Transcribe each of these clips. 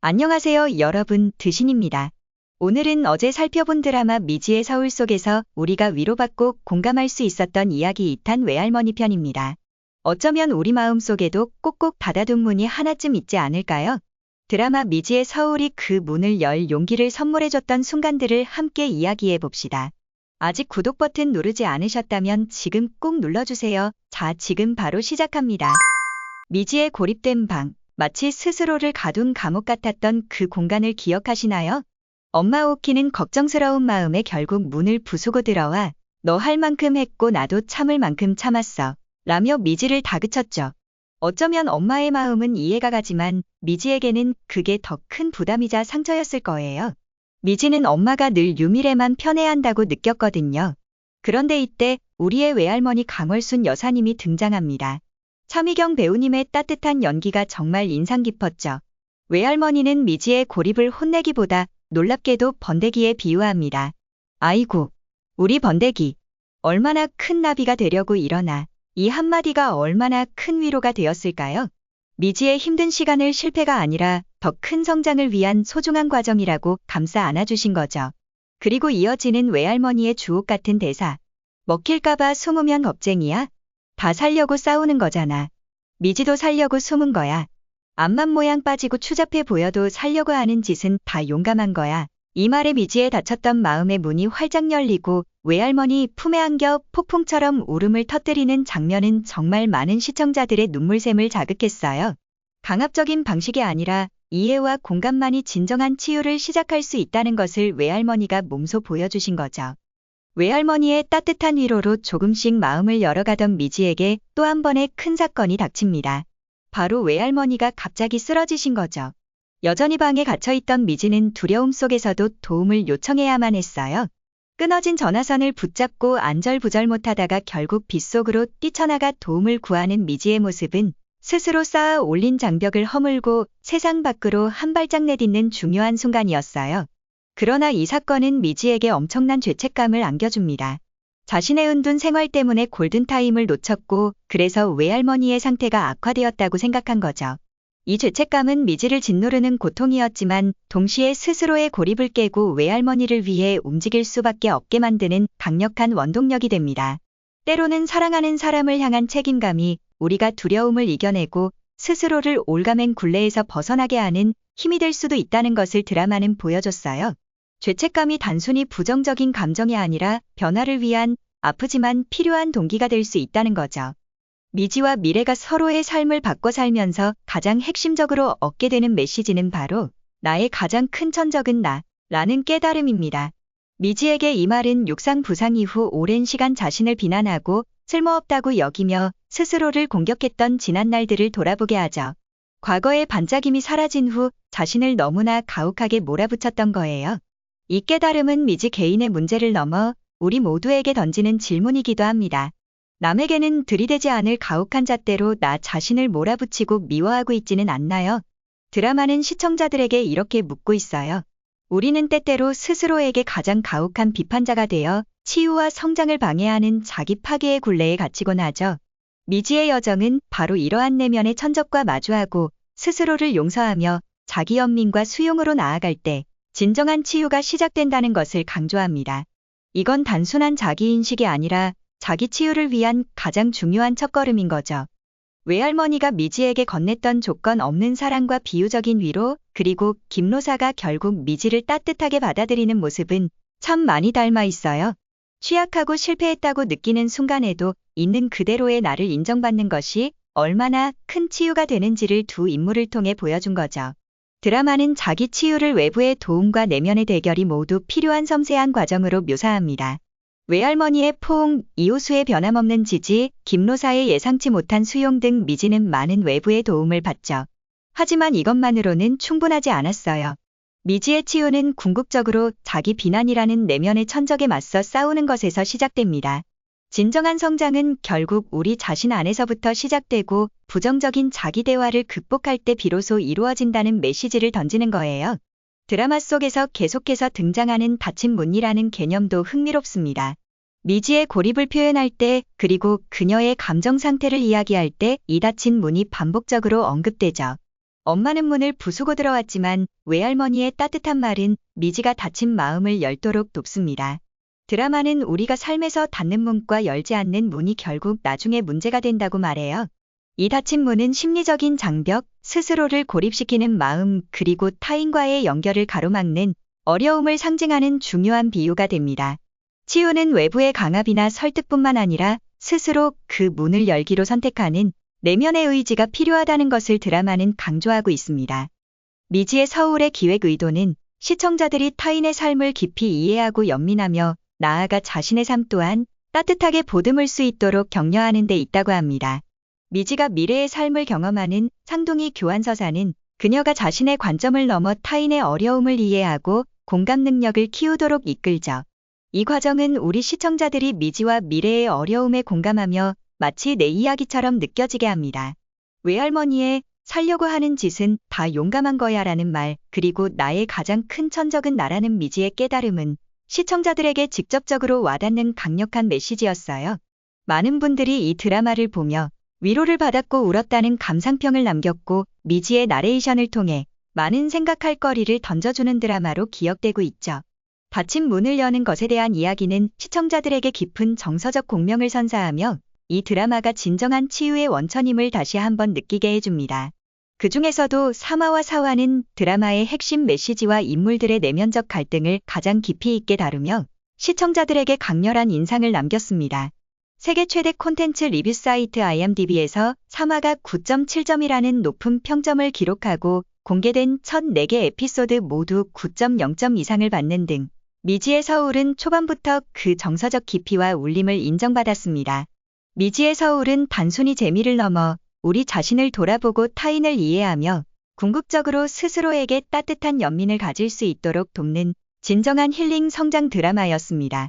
안녕하세요, 여러분. 드신입니다. 오늘은 어제 살펴본 드라마 미지의 서울 속에서 우리가 위로받고 공감할 수 있었던 이야기 2탄 외할머니 편입니다. 어쩌면 우리 마음속에도 꼭꼭 닫아둔 문이 하나쯤 있지 않을까요? 드라마 미지의 서울이 그 문을 열 용기를 선물해줬던 순간들을 함께 이야기해 봅시다. 아직 구독 버튼 누르지 않으셨다면 지금 꼭 눌러주세요. 자, 지금 바로 시작합니다. 미지의 고립된 방. 마치 스스로를 가둔 감옥 같았던 그 공간을 기억하시나요? 엄마 오키는 걱정스러운 마음에 결국 문을 부수고 들어와 너 할 만큼 했고 나도 참을 만큼 참았어 라며 미지를 다그쳤죠. 어쩌면 엄마의 마음은 이해가 가지만 미지에게는 그게 더 큰 부담이자 상처였을 거예요. 미지는 엄마가 늘 유미래만 편해야 한다고 느꼈거든요. 그런데 이때 우리의 외할머니 강월순 여사님이 등장합니다. 차미경 배우님의 따뜻한 연기가 정말 인상 깊었죠. 외할머니는 미지의 고립을 혼내기보다 놀랍게도 번데기에 비유합니다. 아이고, 우리 번데기. 얼마나 큰 나비가 되려고 일어나. 이 한마디가 얼마나 큰 위로가 되었을까요? 미지의 힘든 시간을 실패가 아니라 더 큰 성장을 위한 소중한 과정이라고 감싸 안아주신 거죠. 그리고 이어지는 외할머니의 주옥 같은 대사. 먹힐까봐 숨으면 겁쟁이야? 다 살려고 싸우는 거잖아. 미지도 살려고 숨은 거야. 앞만 모양 빠지고 추잡해 보여도 살려고 하는 짓은 다 용감한 거야. 이 말에 미지의 닫혔던 마음의 문이 활짝 열리고 외할머니 품에 안겨 폭풍처럼 울음을 터뜨리는 장면은 정말 많은 시청자들의 눈물샘을 자극했어요. 강압적인 방식이 아니라 이해와 공감만이 진정한 치유를 시작할 수 있다는 것을 외할머니가 몸소 보여주신 거죠. 외할머니의 따뜻한 위로로 조금씩 마음을 열어가던 미지에게 또 한 번의 큰 사건이 닥칩니다. 바로 외할머니가 갑자기 쓰러지신 거죠. 여전히 방에 갇혀있던 미지는 두려움 속에서도 도움을 요청해야만 했어요. 끊어진 전화선을 붙잡고 안절부절 못하다가 결국 빗속으로 뛰쳐나가 도움을 구하는 미지의 모습은 스스로 쌓아 올린 장벽을 허물고 세상 밖으로 한 발짝 내딛는 중요한 순간이었어요. 그러나 이 사건은 미지에게 엄청난 죄책감을 안겨줍니다. 자신의 은둔 생활 때문에 골든타임을 놓쳤고 그래서 외할머니의 상태가 악화되었다고 생각한 거죠. 이 죄책감은 미지를 짓누르는 고통이었지만 동시에 스스로의 고립을 깨고 외할머니를 위해 움직일 수밖에 없게 만드는 강력한 원동력이 됩니다. 때로는 사랑하는 사람을 향한 책임감이 우리가 두려움을 이겨내고 스스로를 올가맨 굴레에서 벗어나게 하는 힘이 될 수도 있다는 것을 드라마는 보여줬어요. 죄책감이 단순히 부정적인 감정이 아니라 변화를 위한 아프지만 필요한 동기가 될 수 있다는 거죠. 미지와 미래가 서로의 삶을 바꿔 살면서 가장 핵심적으로 얻게 되는 메시지는 바로 나의 가장 큰 천적은 나라는 깨달음입니다. 미지에게 이 말은 육상 부상 이후 오랜 시간 자신을 비난하고 쓸모없다고 여기며 스스로를 공격했던 지난 날들을 돌아보게 하죠. 과거의 반짝임이 사라진 후 자신을 너무나 가혹하게 몰아붙였던 거예요. 이 깨달음은 미지 개인의 문제를 넘어 우리 모두에게 던지는 질문이기도 합니다. 남에게는 들이대지 않을 가혹한 잣대로 나 자신을 몰아붙이고 미워하고 있지는 않나요? 드라마는 시청자들에게 이렇게 묻고 있어요. 우리는 때때로 스스로에게 가장 가혹한 비판자가 되어 치유와 성장을 방해하는 자기 파괴의 굴레에 갇히곤 하죠. 미지의 여정은 바로 이러한 내면의 천적과 마주하고 스스로를 용서하며 자기 연민과 수용으로 나아갈 때 진정한 치유가 시작된다는 것을 강조합니다. 이건 단순한 자기인식이 아니라 자기 치유를 위한 가장 중요한 첫걸음인 거죠. 외할머니가 미지에게 건넸던 조건 없는 사랑과 비유적인 위로, 그리고 김로사가 결국 미지를 따뜻하게 받아들이는 모습은 참 많이 닮아 있어요. 취약하고 실패했다고 느끼는 순간에도 있는 그대로의 나를 인정받는 것이 얼마나 큰 치유가 되는지를 두 인물을 통해 보여준 거죠. 드라마는 자기 치유를 외부의 도움과 내면의 대결이 모두 필요한 섬세한 과정으로 묘사합니다. 외할머니의 포옹, 이호수의 변함없는 지지, 김로사의 예상치 못한 수용 등 미지는 많은 외부의 도움을 받죠. 하지만 이것만으로는 충분하지 않았어요. 미지의 치유는 궁극적으로 자기 비난이라는 내면의 천적에 맞서 싸우는 것에서 시작됩니다. 진정한 성장은 결국 우리 자신 안에서부터 시작되고 부정적인 자기 대화를 극복할 때 비로소 이루어진다는 메시지를 던지는 거예요. 드라마 속에서 계속해서 등장하는 닫힌 문이라는 개념도 흥미롭습니다. 미지의 고립을 표현할 때 그리고 그녀의 감정 상태를 이야기할 때 이 닫힌 문이 반복적으로 언급되죠. 엄마는 문을 부수고 들어왔지만 외할머니의 따뜻한 말은 미지가 다친 마음을 열도록 돕습니다. 드라마는 우리가 삶에서 닫는 문과 열지 않는 문이 결국 나중에 문제가 된다고 말해요. 이 닫힌 문은 심리적인 장벽, 스스로를 고립시키는 마음, 그리고 타인과의 연결을 가로막는 어려움을 상징하는 중요한 비유가 됩니다. 치유는 외부의 강압이나 설득뿐만 아니라 스스로 그 문을 열기로 선택하는 내면의 의지가 필요하다는 것을 드라마는 강조하고 있습니다. 미지의 서울의 기획 의도는 시청자들이 타인의 삶을 깊이 이해하고 연민하며 나아가 자신의 삶 또한 따뜻하게 보듬을 수 있도록 격려하는 데 있다고 합니다. 미지가 미래의 삶을 경험하는 쌍둥이 교환서사는 그녀가 자신의 관점을 넘어 타인의 어려움을 이해하고 공감 능력을 키우도록 이끌죠. 이 과정은 우리 시청자들이 미지와 미래의 어려움에 공감하며 마치 내 이야기처럼 느껴지게 합니다. 외할머니의 살려고 하는 짓은 다 용감한 거야 라는 말, 그리고 나의 가장 큰 천적은 나라는 미지의 깨달음은 시청자들에게 직접적으로 와닿는 강력한 메시지였어요. 많은 분들이 이 드라마를 보며 위로를 받았고 울었다는 감상평을 남겼고 미지의 나레이션을 통해 많은 생각할 거리를 던져주는 드라마로 기억되고 있죠. 닫힌 문을 여는 것에 대한 이야기는 시청자들에게 깊은 정서적 공명을 선사하며 이 드라마가 진정한 치유의 원천임을 다시 한번 느끼게 해줍니다. 그 중에서도 사마와 사화는 드라마의 핵심 메시지와 인물들의 내면적 갈등을 가장 깊이 있게 다루며 시청자들에게 강렬한 인상을 남겼습니다. 세계 최대 콘텐츠 리뷰 사이트 IMDb에서 3화가 9.7점이라는 높은 평점을 기록하고 공개된 첫 4개 에피소드 모두 9.0점 이상을 받는 등 미지의 서울은 초반부터 그 정서적 깊이와 울림을 인정받았습니다. 미지의 서울은 단순히 재미를 넘어 우리 자신을 돌아보고 타인을 이해하며 궁극적으로 스스로에게 따뜻한 연민을 가질 수 있도록 돕는 진정한 힐링 성장 드라마였습니다.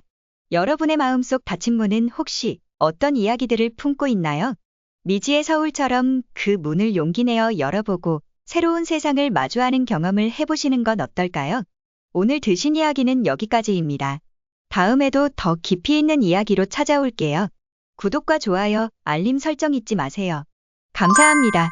여러분의 마음속 닫힌 문은 혹시 어떤 이야기들을 품고 있나요? 미지의 서울처럼 그 문을 용기 내어 열어보고 새로운 세상을 마주하는 경험을 해보시는 건 어떨까요? 오늘 드신 이야기는 여기까지입니다. 다음에도 더 깊이 있는 이야기로 찾아올게요. 구독과 좋아요, 알림 설정 잊지 마세요. 감사합니다.